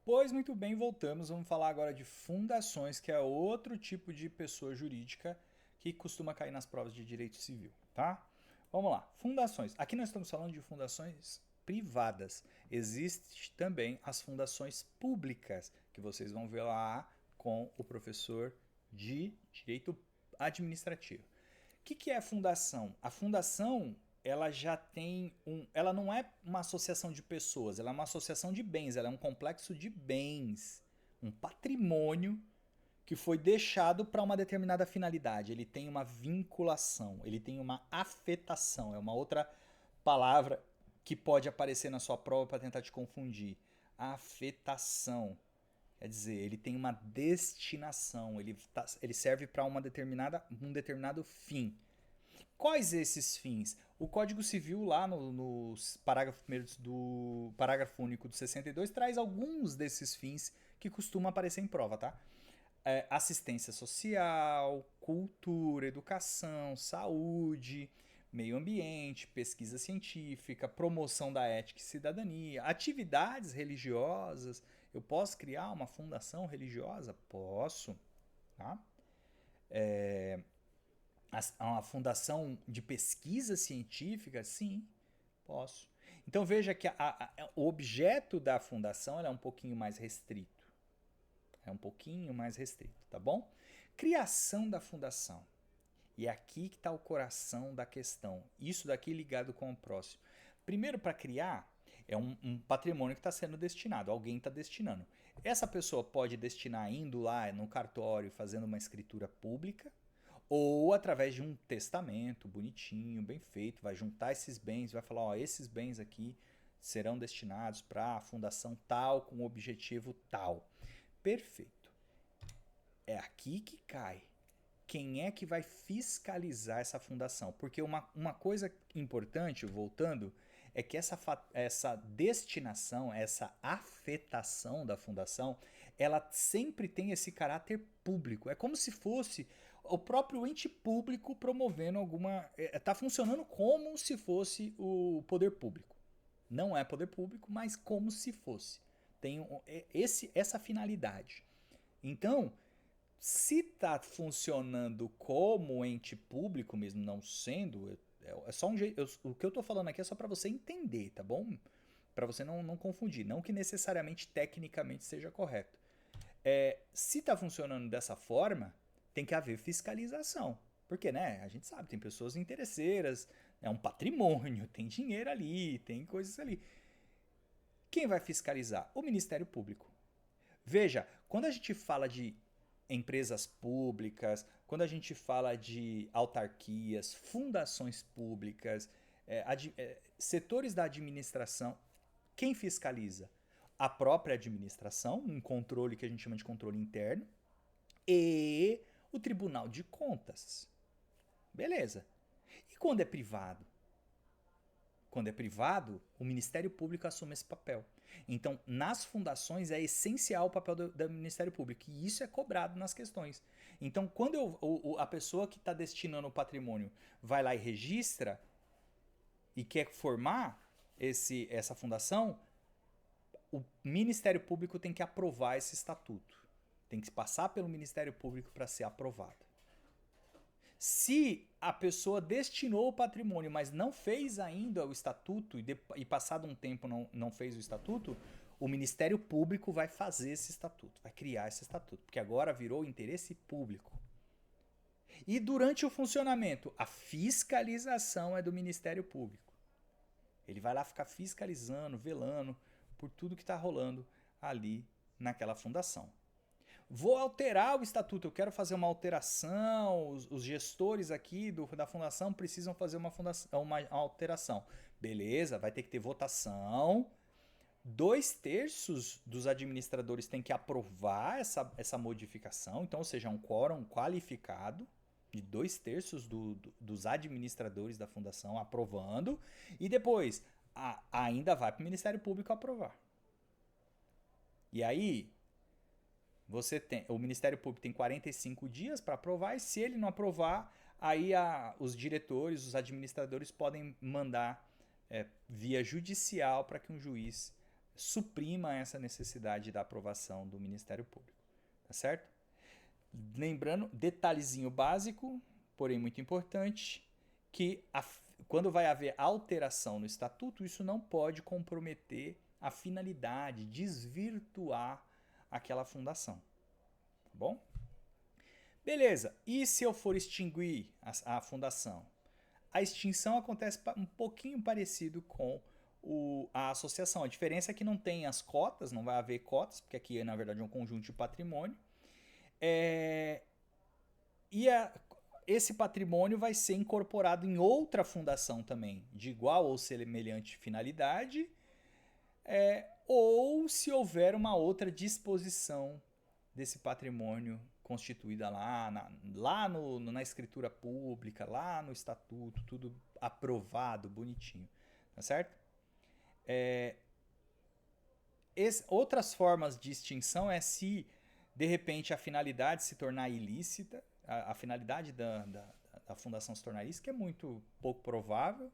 Pois muito bem, voltamos. Vamos falar agora de fundações, que é outro tipo de pessoa jurídica que costuma cair nas provas de direito civil, tá? Vamos lá. Fundações. Aqui nós estamos falando de fundações privadas. Existem também as fundações públicas, que vocês vão ver lá com o professor de direito administrativo. O que é a fundação? A fundação, ela já tem ela não é uma associação de pessoas, ela é uma associação de bens, ela é um complexo de bens, um patrimônio que foi deixado para uma determinada finalidade. Ele tem uma vinculação, ele tem uma afetação, é uma outra palavra que pode aparecer na sua prova para tentar te confundir. Afetação. Quer dizer, ele tem uma destinação, ele serve para um determinado fim. Quais esses fins? O Código Civil, lá no parágrafo, parágrafo único do 62, traz alguns desses fins que costumam aparecer em prova, tá? Assistência social, cultura, educação, saúde, meio ambiente, pesquisa científica, promoção da ética e cidadania, atividades religiosas. Eu posso criar uma fundação religiosa? Posso, tá? Uma fundação de pesquisa científica? Sim, posso. Então veja que o objeto da fundação é um pouquinho mais restrito. É um pouquinho mais restrito, tá bom? Criação da fundação. E é aqui que está o coração da questão. Isso daqui ligado com o próximo. Primeiro, para criar, é um patrimônio que está sendo destinado. Alguém está destinando. Essa pessoa pode destinar indo lá no cartório fazendo uma escritura pública, ou através de um testamento bonitinho, bem feito, vai juntar esses bens, vai falar, ó, esses bens aqui serão destinados para a fundação tal, com o objetivo tal. Perfeito. É aqui que cai. Quem é que vai fiscalizar essa fundação? Porque uma coisa importante, voltando, é que essa destinação, essa afetação da fundação, ela sempre tem esse caráter público. É como se fosse o próprio ente público promovendo alguma. Está funcionando como se fosse o poder público. Não é poder público, mas como se fosse. Tem essa finalidade. Então, se está funcionando como ente público, mesmo não sendo, é só um jeito. O que eu estou falando aqui é só para você entender, tá bom? Para você não confundir. Não que necessariamente tecnicamente seja correto. Se está funcionando dessa forma, tem que haver fiscalização. Porque, né, a gente sabe, tem pessoas interesseiras, é um patrimônio, tem dinheiro ali, tem coisas ali. Quem vai fiscalizar? O Ministério Público. Veja, quando a gente fala de empresas públicas, quando a gente fala de autarquias, fundações públicas, setores da administração, quem fiscaliza? A própria administração, um controle que a gente chama de controle interno, e o Tribunal de Contas. Beleza. E quando é privado? Quando é privado, o Ministério Público assume esse papel. Então, nas fundações é essencial o papel do Ministério Público e isso é cobrado nas questões. Então, quando a pessoa que está destinando o patrimônio vai lá e registra e quer formar essa fundação, o Ministério Público tem que aprovar esse estatuto. Tem que passar pelo Ministério Público para ser aprovado. Se a pessoa destinou o patrimônio, mas não fez ainda o estatuto e passado um tempo não fez o estatuto, o Ministério Público vai fazer esse estatuto, vai criar esse estatuto, porque agora virou interesse público. E durante o funcionamento, a fiscalização é do Ministério Público. Ele vai lá ficar fiscalizando, velando por tudo que está rolando ali naquela fundação. Vou alterar o estatuto, eu quero fazer uma alteração, os gestores aqui da fundação precisam fazer uma alteração. Beleza, vai ter que ter votação. 2/3 dos administradores têm que aprovar essa modificação, então, ou seja, um quórum qualificado de 2/3 dos administradores da fundação aprovando, e depois ainda vai para o Ministério Público aprovar. E aí, o Ministério Público tem 45 dias para aprovar, e se ele não aprovar, aí os diretores, os administradores podem mandar via judicial para que um juiz suprima essa necessidade da aprovação do Ministério Público, tá certo? Lembrando, detalhezinho básico, porém muito importante, que quando vai haver alteração no estatuto, isso não pode comprometer a finalidade, desvirtuar aquela fundação, tá bom? Beleza, e se eu for extinguir a fundação? A extinção acontece um pouquinho parecido com a associação. A diferença é que não tem as cotas, não vai haver cotas, porque aqui na verdade é um conjunto de patrimônio. E esse patrimônio vai ser incorporado em outra fundação também, de igual ou semelhante finalidade, ou se houver uma outra disposição desse patrimônio constituída lá na escritura pública, lá no estatuto, tudo aprovado, bonitinho, tá certo? Outras formas de extinção é se de repente a finalidade se tornar ilícita, a finalidade da fundação se tornar ilícita, que é muito pouco provável,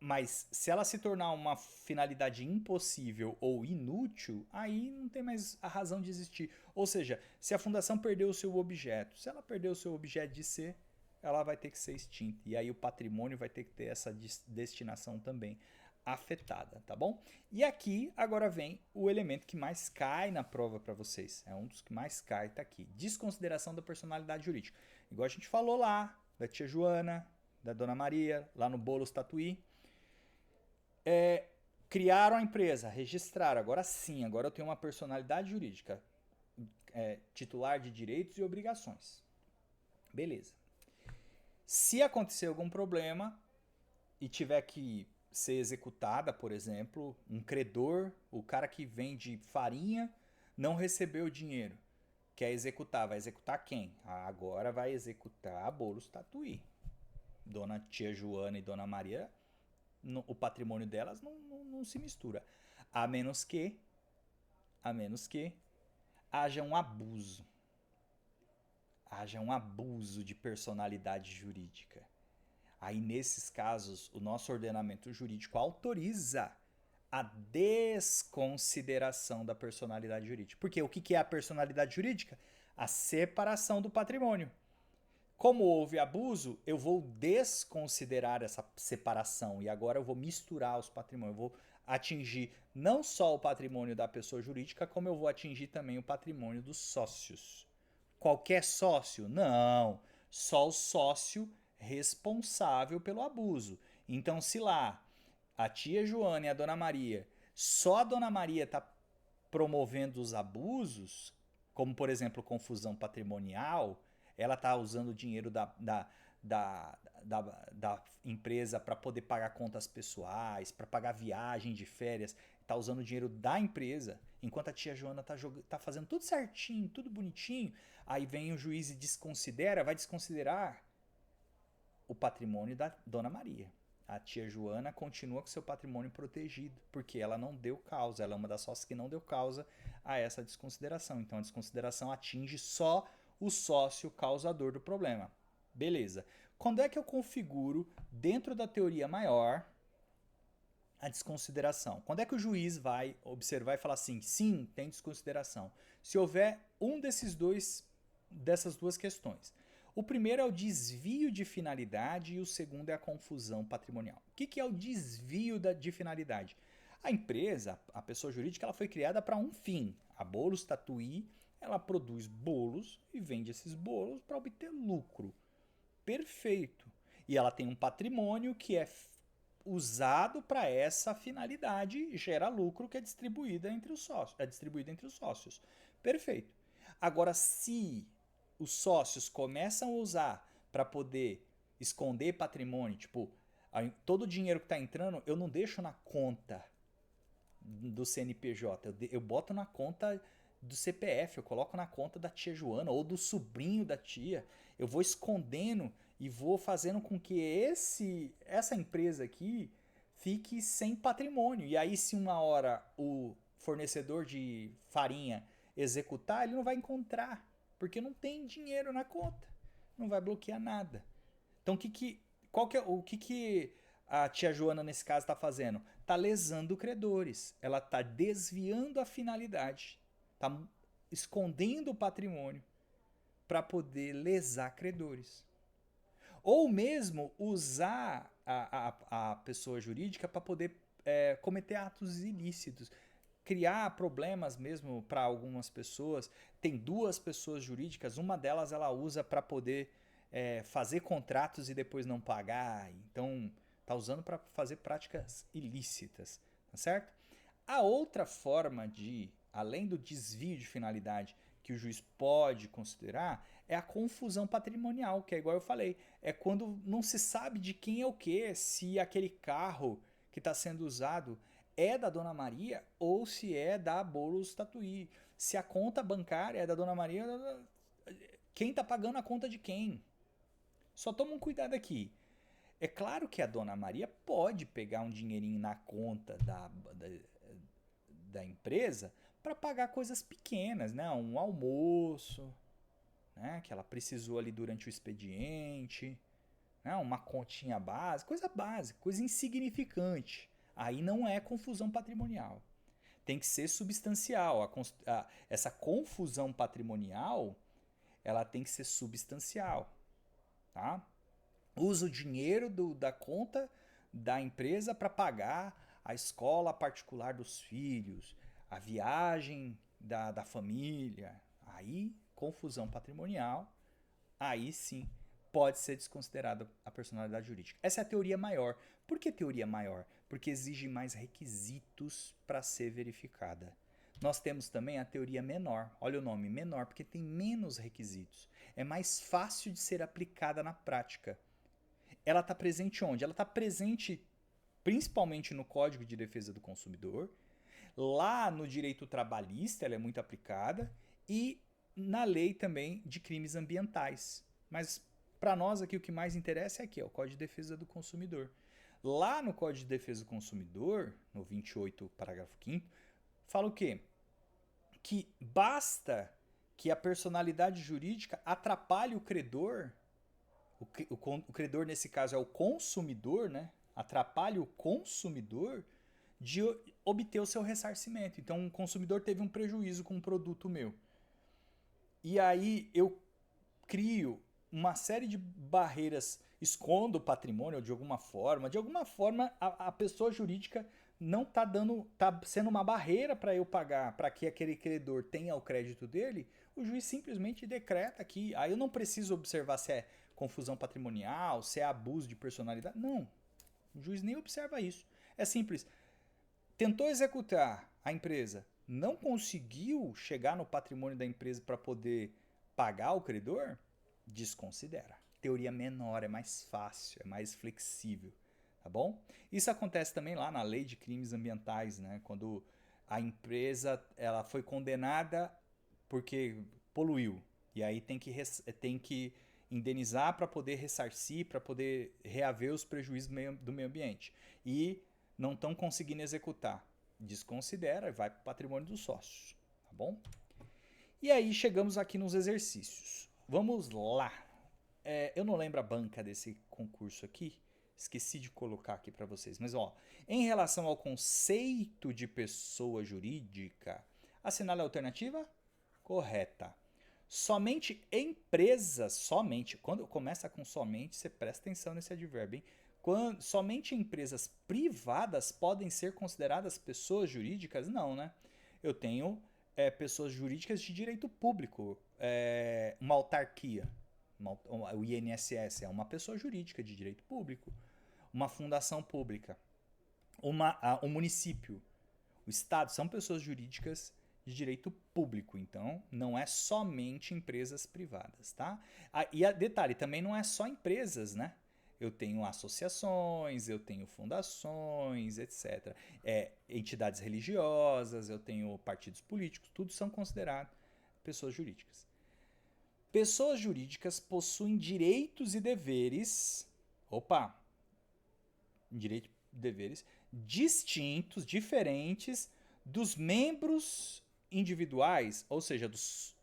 mas se ela se tornar uma finalidade impossível ou inútil, aí não tem mais a razão de existir. Ou seja, se a fundação perdeu o seu objeto, se ela perdeu o seu objeto de ser, ela vai ter que ser extinta. E aí o patrimônio vai ter que ter essa destinação também afetada, tá bom? E aqui agora vem o elemento que mais cai na prova para vocês. É um dos que mais cai, tá aqui. Desconsideração da personalidade jurídica. Igual a gente falou lá, da tia Joana, da dona Maria, lá no Boulos Tatuí. Criaram a empresa, registraram. Agora sim, agora eu tenho uma personalidade jurídica. Titular de direitos e obrigações. Beleza. Se acontecer algum problema e tiver que ser executada, por exemplo, um credor, o cara que vende farinha, não recebeu o dinheiro, quer executar, vai executar quem? Agora vai executar a Boulos Tatuí. Dona tia Joana e Dona Maria, o patrimônio delas não se mistura, a menos que haja um abuso. Haja um abuso de personalidade jurídica. Aí, nesses casos, o nosso ordenamento jurídico autoriza a desconsideração da personalidade jurídica. Porque o que é a personalidade jurídica? A separação do patrimônio. Como houve abuso, eu vou desconsiderar essa separação e agora eu vou misturar os patrimônios. Eu vou atingir não só o patrimônio da pessoa jurídica, como eu vou atingir também o patrimônio dos sócios. Qualquer sócio? Não. Só o sócio responsável pelo abuso. Então, se lá a tia Joana e a dona Maria, só a dona Maria está promovendo os abusos, como por exemplo confusão patrimonial, ela está usando o dinheiro da empresa para poder pagar contas pessoais, para pagar viagem de férias, está usando o dinheiro da empresa, enquanto a tia Joana está fazendo tudo certinho, tudo bonitinho, aí vem o juiz e vai desconsiderar o patrimônio da dona Maria. A tia Joana continua com seu patrimônio protegido, porque ela não deu causa, ela é uma das sócias que não deu causa a essa desconsideração. Então a desconsideração atinge só o sócio causador do problema. Beleza. Quando é que eu configuro, dentro da teoria maior, a desconsideração? Quando é que o juiz vai observar e falar assim, sim, tem desconsideração? Se houver dessas duas questões. O primeiro é o desvio de finalidade e o segundo é a confusão patrimonial. O que é o desvio de finalidade? A empresa, a pessoa jurídica, ela foi criada para um fim. A Boulos Tatuí, ela produz bolos e vende esses bolos para obter lucro. Perfeito. E ela tem um patrimônio que é usado para essa finalidade e gera lucro que é distribuído entre os sócios. Perfeito. Agora, se os sócios começam a usar para poder esconder patrimônio, tipo, todo o dinheiro que está entrando, eu não deixo na conta do CNPJ, eu boto na conta do CPF, eu coloco na conta da tia Joana ou do sobrinho da tia, eu vou escondendo e vou fazendo com que essa empresa aqui fique sem patrimônio. E aí, se uma hora o fornecedor de farinha executar, ele não vai encontrar, porque não tem dinheiro na conta, não vai bloquear nada. Então, o que a tia Joana, nesse caso, está fazendo? Está lesando credores. Ela está desviando a finalidade. Está escondendo o patrimônio para poder lesar credores. Ou mesmo usar a pessoa jurídica para poder cometer atos ilícitos. Criar problemas mesmo para algumas pessoas. Tem duas pessoas jurídicas, uma delas ela usa para poder fazer contratos e depois não pagar. Então, tá usando para fazer práticas ilícitas, tá certo? A outra forma de, além do desvio de finalidade que o juiz pode considerar, é a confusão patrimonial, que é igual eu falei, é quando não se sabe de quem é o que, se aquele carro que está sendo usado é da Dona Maria ou se é da Bolos Tatuí. Se a conta bancária é da Dona Maria, quem está pagando a conta de quem? Só toma um cuidado aqui. É claro que a Dona Maria pode pegar um dinheirinho na conta da empresa para pagar coisas pequenas, né? Um almoço, né? Que ela precisou ali durante o expediente, né? Uma continha básica, coisa insignificante. Aí não é confusão patrimonial. Tem que ser substancial. Essa confusão patrimonial, ela tem que ser substancial, tá? Usa o dinheiro da conta da empresa para pagar a escola particular dos filhos, a viagem da família. Aí, confusão patrimonial, aí sim pode ser desconsiderada a personalidade jurídica. Essa é a teoria maior. Por que teoria maior? Porque exige mais requisitos para ser verificada. Nós temos também a teoria menor. Olha o nome, menor, porque tem menos requisitos. É mais fácil de ser aplicada na prática. Ela está presente onde? Ela está presente principalmente no Código de Defesa do Consumidor, lá no direito trabalhista ela é muito aplicada e na lei também de crimes ambientais. Mas para nós aqui o que mais interessa é aqui, ó, o Código de Defesa do Consumidor. Lá no Código de Defesa do Consumidor, no 28, parágrafo 5º, fala o quê? Que basta que a personalidade jurídica atrapalhe o credor, o credor nesse caso é o consumidor, né? Atrapalhe o consumidor de obter o seu ressarcimento. Então, um consumidor teve um prejuízo com um produto meu. E aí eu crio uma série de barreiras, escondo o patrimônio de alguma forma. De alguma forma, a pessoa jurídica não está sendo uma barreira para eu pagar, para que aquele credor tenha o crédito dele. O juiz simplesmente decreta que aí eu não preciso observar se é confusão patrimonial, se é abuso de personalidade. Não, o juiz nem observa isso. É simples. Tentou executar a empresa, não conseguiu chegar no patrimônio da empresa para poder pagar o credor, desconsidera. Teoria menor, é mais fácil, é mais flexível, tá bom? Isso acontece também lá na lei de crimes ambientais, né? Quando a empresa ela foi condenada porque poluiu e aí tem que indenizar para poder ressarcir, para poder reaver os prejuízos do meio ambiente. E não estão conseguindo executar. Desconsidera e vai para o patrimônio dos sócios, tá bom? E aí chegamos aqui nos exercícios. Vamos lá. Eu não lembro a banca desse concurso aqui, esqueci de colocar aqui para vocês, mas ó, em relação ao conceito de pessoa jurídica, assinale a alternativa correta. Somente empresas, somente, quando começa com somente, você presta atenção nesse advérbio, hein? Somente empresas privadas podem ser consideradas pessoas jurídicas? Não, né? Eu tenho pessoas jurídicas de direito público, uma autarquia, o INSS é uma pessoa jurídica de direito público, uma fundação pública, um município, o Estado são pessoas jurídicas de direito público, então não é somente empresas privadas, tá? Detalhe, também não é só empresas, né? Eu tenho associações, eu tenho fundações, etc. Entidades religiosas, eu tenho partidos políticos, tudo são considerados pessoas jurídicas. Pessoas jurídicas possuem direitos e deveres. Opa! Direitos e deveres distintos, diferentes dos membros individuais, ou seja, dos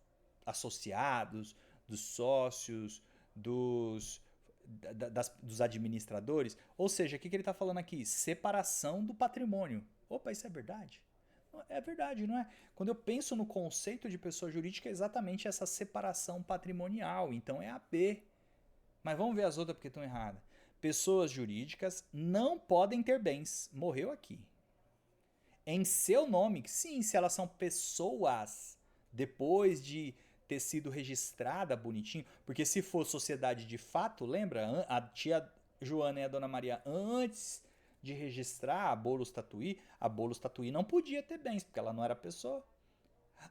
associados, dos sócios, dos administradores. Ou seja, o que ele está falando aqui? Separação do patrimônio. Opa, isso é verdade? É verdade, não é? Quando eu penso no conceito de pessoa jurídica, é exatamente essa separação patrimonial. Então é a B. Mas vamos ver as outras porque estão erradas. Pessoas jurídicas não podem ter bens. Morreu aqui. Em seu nome, sim, se elas são pessoas, depois de ter sido registrada bonitinho, porque se for sociedade de fato, lembra? A tia Joana e a dona Maria, antes de registrar a Bolos Tatuí não podia ter bens, porque ela não era pessoa.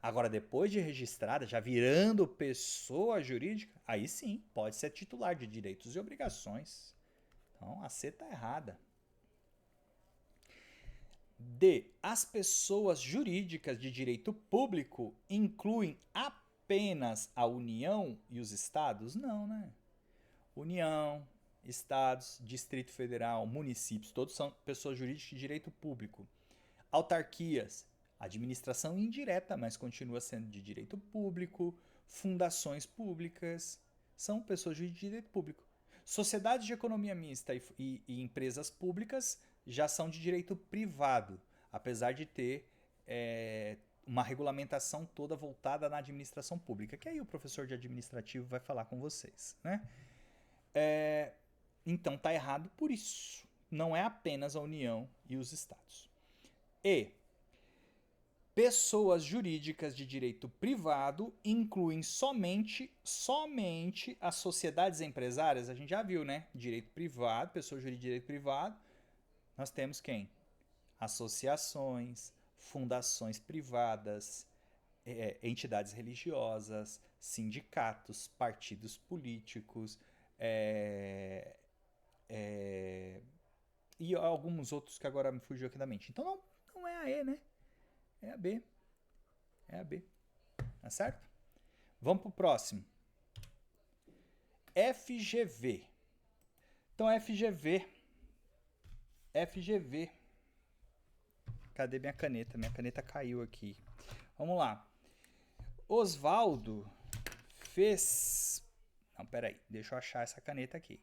Agora, depois de registrada, já virando pessoa jurídica, aí sim, pode ser titular de direitos e obrigações. Então, a C está errada. D. As pessoas jurídicas de direito público incluem apenas a União e os estados? Não, né? União, estados, Distrito Federal, municípios, todos são pessoas jurídicas de direito público. Autarquias, administração indireta, mas continua sendo de direito público. Fundações públicas, são pessoas jurídicas de direito público. Sociedades de economia mista e empresas públicas já são de direito privado, apesar de ter uma regulamentação toda voltada na administração pública, que aí o professor de administrativo vai falar com vocês, né? Então tá errado por isso. Não é apenas a União e os estados. E pessoas jurídicas de direito privado incluem somente as sociedades empresárias. A gente já viu, né? Direito privado, pessoa jurídica de direito privado. Nós temos quem? Associações, fundações privadas, entidades religiosas, sindicatos, partidos políticos, e alguns outros que agora me fugiu aqui da mente. Então não é a E, né? É a B. É a B. Tá certo? Vamos pro próximo. FGV. Então, FGV. Cadê minha caneta? Minha caneta caiu aqui. Vamos lá. Oswaldo fez... Não, peraí. Deixa eu achar essa caneta aqui.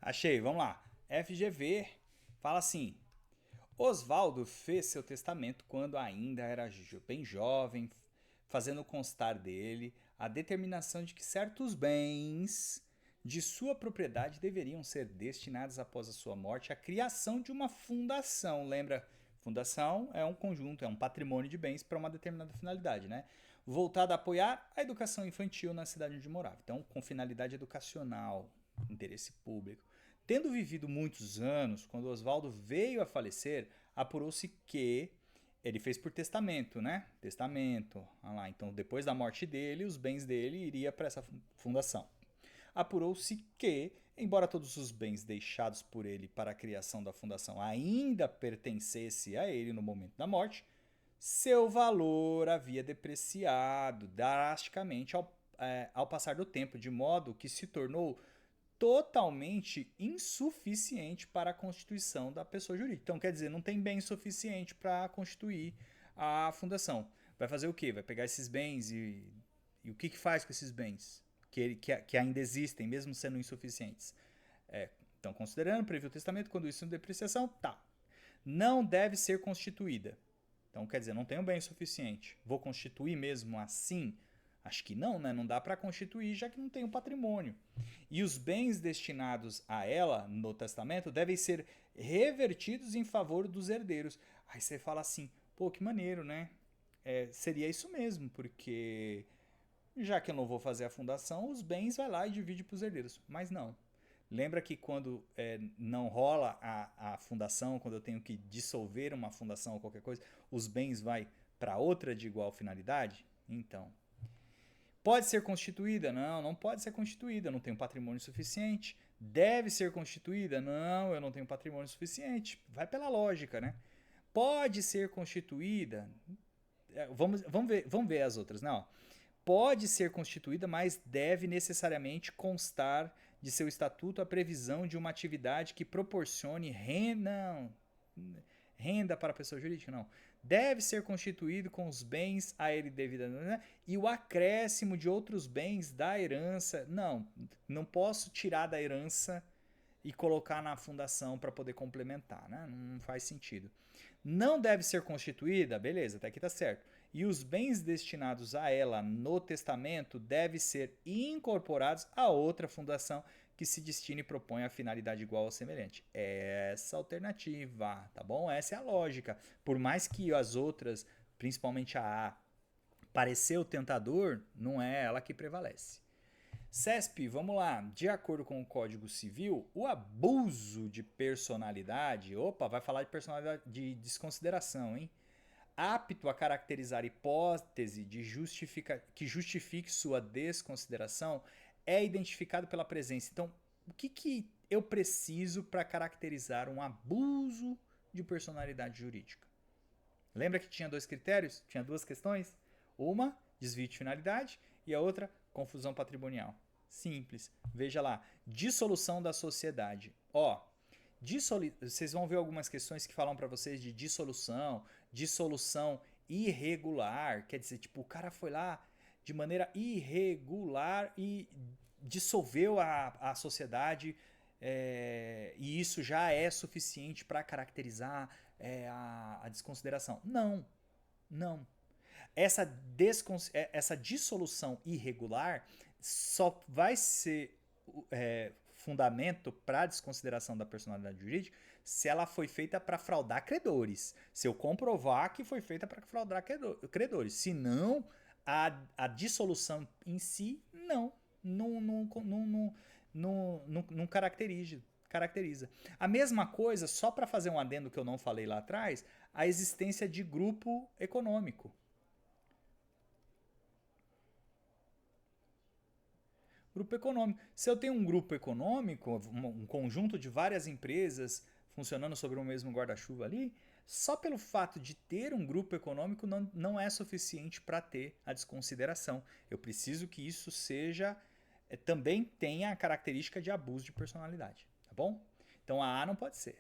Achei, vamos lá. FGV fala assim: Oswaldo fez seu testamento quando ainda era bem jovem, fazendo constar dele a determinação de que certos bens de sua propriedade deveriam ser destinados após a sua morte à criação de uma fundação. Lembra? Fundação é um conjunto, é um patrimônio de bens para uma determinada finalidade, né? Voltada a apoiar a educação infantil na cidade onde morava. Então, com finalidade educacional, interesse público. Tendo vivido muitos anos, quando Oswaldo veio a falecer, apurou-se que ele fez por testamento, né? Testamento. Ah lá, então, depois da morte dele, os bens dele iriam para essa fundação. Apurou-se que, embora todos os bens deixados por ele para a criação da fundação ainda pertencesse a ele no momento da morte, seu valor havia depreciado drasticamente ao passar do tempo, de modo que se tornou totalmente insuficiente para a constituição da pessoa jurídica. Então, quer dizer, não tem bem suficiente para constituir a fundação. Vai fazer o quê? Vai pegar esses bens e o que faz com esses bens que ainda existem, mesmo sendo insuficientes? Então, considerando, previu o testamento, quando isso em depreciação, tá. Não deve ser constituída. Então, quer dizer, não tem um bem suficiente. Vou constituir mesmo assim? Acho que não, né? Não dá para constituir, já que não tem um patrimônio. E os bens destinados a ela no testamento devem ser revertidos em favor dos herdeiros. Aí você fala assim, pô, que maneiro, né? Seria isso mesmo, porque já que eu não vou fazer a fundação, os bens vai lá e divide para os herdeiros. Mas não. Lembra que quando não rola a fundação, quando eu tenho que dissolver uma fundação ou qualquer coisa, os bens vai para outra de igual finalidade? Então, pode ser constituída? Não, não pode ser constituída, eu não tenho patrimônio suficiente. Deve ser constituída? Não, eu não tenho patrimônio suficiente. Vai pela lógica, né? Pode ser constituída? Vamos ver as outras, não. Pode ser constituída, mas deve necessariamente constar de seu estatuto a previsão de uma atividade que proporcione renda para a pessoa jurídica, não. deve ser constituído com os bens a ele devidamente, né? E o acréscimo de outros bens da herança. Não posso tirar da herança e colocar na fundação para poder complementar, né? Não faz sentido. Não deve ser constituída, beleza, até aqui tá certo. E os bens destinados a ela no testamento devem ser incorporados a outra fundação que se destine e propõe a finalidade igual ou semelhante. Essa alternativa, tá bom? Essa é a lógica. Por mais que as outras, principalmente a A, pareceu tentador, não é ela que prevalece. CESP, vamos lá. De acordo com o Código Civil, o abuso de personalidade, vai falar de personalidade de desconsideração, hein? Apto a caracterizar hipótese que justifique sua desconsideração é identificado pela presença. Então, o que eu preciso para caracterizar um abuso de personalidade jurídica? Lembra que tinha 2 critérios? Tinha 2 questões? Uma, desvio de finalidade, e a outra, confusão patrimonial. Simples. Veja lá, dissolução da sociedade. Vocês vão ver algumas questões que falam para vocês de dissolução irregular, quer dizer, tipo, o cara foi lá de maneira irregular e dissolveu a sociedade, e isso já é suficiente para caracterizar a desconsideração. Não. Essa dissolução irregular só vai ser fundamento para a desconsideração da personalidade jurídica se ela foi feita para fraudar credores. Se eu comprovar que foi feita para fraudar credores. Se não, a dissolução em si não caracteriza. A mesma coisa, só para fazer um adendo que eu não falei lá atrás, a existência de grupo econômico. Grupo econômico. Se eu tenho um grupo econômico, um conjunto de várias empresas funcionando sobre o mesmo guarda-chuva ali, só pelo fato de ter um grupo econômico não é suficiente para ter a desconsideração. Eu preciso que isso seja também tenha a característica de abuso de personalidade, tá bom? Então a A não pode ser.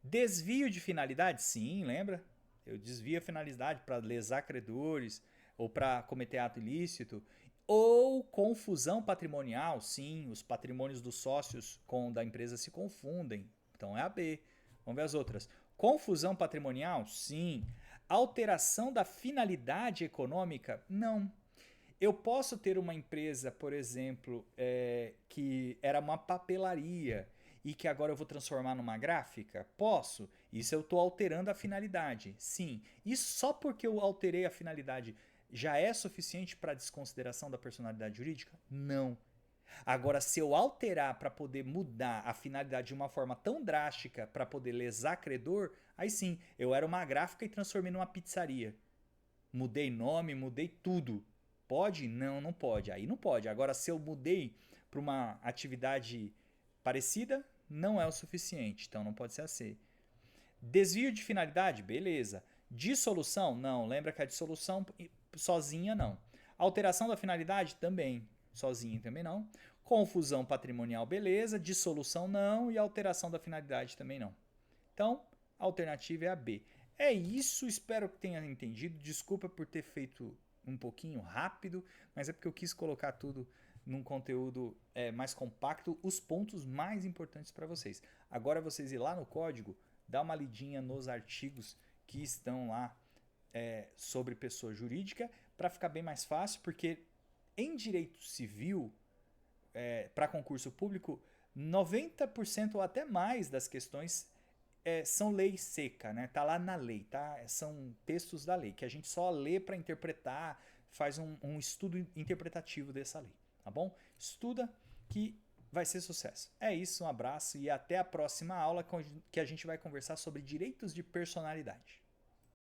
Desvio de finalidade? Sim, lembra? Eu desvio a finalidade para lesar credores ou para cometer ato ilícito. Ou confusão patrimonial, sim, os patrimônios dos sócios com o da empresa se confundem. Então é a B. Vamos ver as outras. Confusão patrimonial, sim. Alteração da finalidade econômica, não. Eu posso ter uma empresa, por exemplo, que era uma papelaria e que agora eu vou transformar numa gráfica? Posso. Isso eu estou alterando a finalidade, sim. E só porque eu alterei a finalidade já é suficiente para desconsideração da personalidade jurídica? Não. Agora, se eu alterar para poder mudar a finalidade de uma forma tão drástica para poder lesar credor, aí sim, eu era uma gráfica e transformei numa pizzaria. Mudei nome, mudei tudo. Pode? Não pode. Aí não pode. Agora, se eu mudei para uma atividade parecida, não é o suficiente. Então não pode ser assim. Desvio de finalidade? Beleza. Dissolução? Não. Lembra que a dissolução sozinha não. Alteração da finalidade? Também. Sozinha também não. Confusão patrimonial? Beleza. Dissolução? Não. E alteração da finalidade? Também não. Então, a alternativa é a B. É isso, espero que tenha entendido. Desculpa por ter feito um pouquinho rápido, mas é porque eu quis colocar tudo num conteúdo mais compacto, os pontos mais importantes para vocês. Agora vocês ir lá no código, dá uma lidinha nos artigos que estão lá sobre pessoa jurídica, para ficar bem mais fácil, porque em direito civil, para concurso público, 90% ou até mais das questões são lei seca, né? Tá lá na lei, tá? São textos da lei, que a gente só lê para interpretar, faz um estudo interpretativo dessa lei, tá bom? Estuda que vai ser sucesso. É isso, um abraço e até a próxima aula que a gente vai conversar sobre direitos de personalidade.